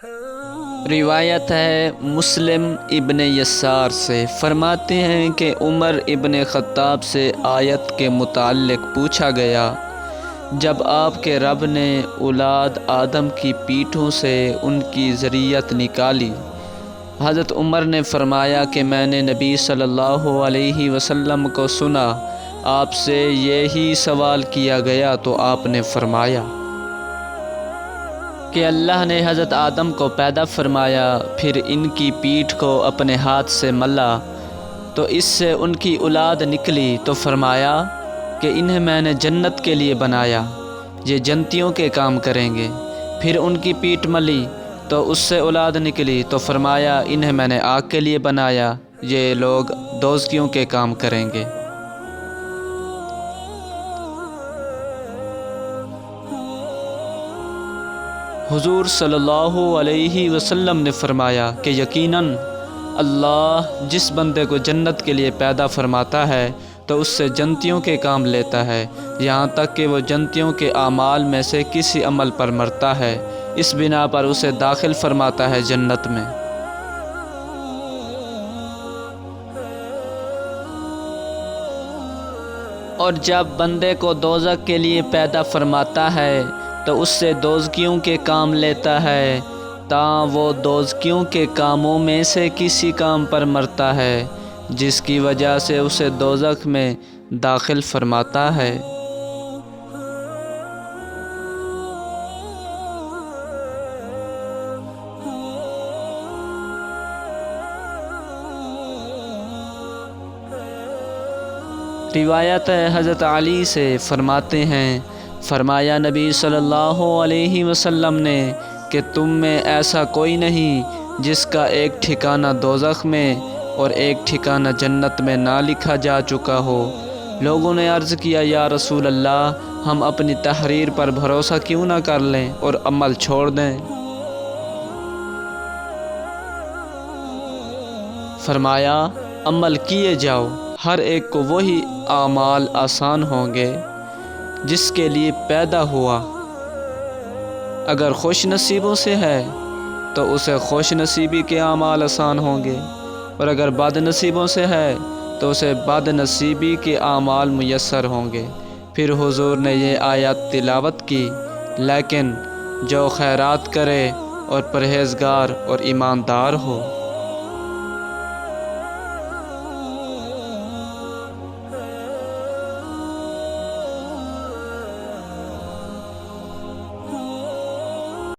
روایت ہے مسلم ابن یسار سے، فرماتے ہیں کہ عمر ابن خطاب سے آیت کے متعلق پوچھا گیا جب آپ کے رب نے اولاد آدم کی پیٹھوں سے ان کی ذریت نکالی۔ حضرت عمر نے فرمایا کہ میں نے نبی صلی اللہ علیہ وسلم کو سنا، آپ سے یہی سوال کیا گیا تو آپ نے فرمایا کہ اللہ نے حضرت آدم کو پیدا فرمایا، پھر ان کی پیٹھ کو اپنے ہاتھ سے ملا تو اس سے ان کی اولاد نکلی، تو فرمایا کہ انہیں میں نے جنت کے لیے بنایا، یہ جنتیوں کے کام کریں گے۔ پھر ان کی پیٹھ ملی تو اس سے اولاد نکلی، تو فرمایا انہیں میں نے آگ کے لیے بنایا، یہ لوگ دوزخیوں کے کام کریں گے۔ حضور صلی اللہ علیہ وسلم نے فرمایا کہ یقیناً اللہ جس بندے کو جنت کے لیے پیدا فرماتا ہے تو اس سے جنتیوں کے کام لیتا ہے، یہاں تک کہ وہ جنتیوں کے اعمال میں سے کسی عمل پر مرتا ہے، اس بنا پر اسے داخل فرماتا ہے جنت میں۔ اور جب بندے کو دوزخ کے لیے پیدا فرماتا ہے تو اس سے دوزخیوں کے کام لیتا ہے تاں وہ دوزخیوں کے کاموں میں سے کسی کام پر مرتا ہے جس کی وجہ سے اسے دوزخ میں داخل فرماتا ہے۔ روایت ہے حضرت علی سے، فرماتے ہیں فرمایا نبی صلی اللہ علیہ وسلم نے کہ تم میں ایسا کوئی نہیں جس کا ایک ٹھکانہ دوزخ میں اور ایک ٹھکانہ جنت میں نہ لکھا جا چکا ہو۔ لوگوں نے عرض کیا یا رسول اللہ، ہم اپنی تحریر پر بھروسہ کیوں نہ کر لیں اور عمل چھوڑ دیں؟ فرمایا عمل کیے جاؤ، ہر ایک کو وہی اعمال آسان ہوں گے جس کے لیے پیدا ہوا۔ اگر خوش نصیبوں سے ہے تو اسے خوش نصیبی کے اعمال آسان ہوں گے، اور اگر بد نصیبوں سے ہے تو اسے بد نصیبی کے اعمال میسر ہوں گے۔ پھر حضور نے یہ آیت تلاوت کی، لیکن جو خیرات کرے اور پرہیزگار اور ایماندار ہو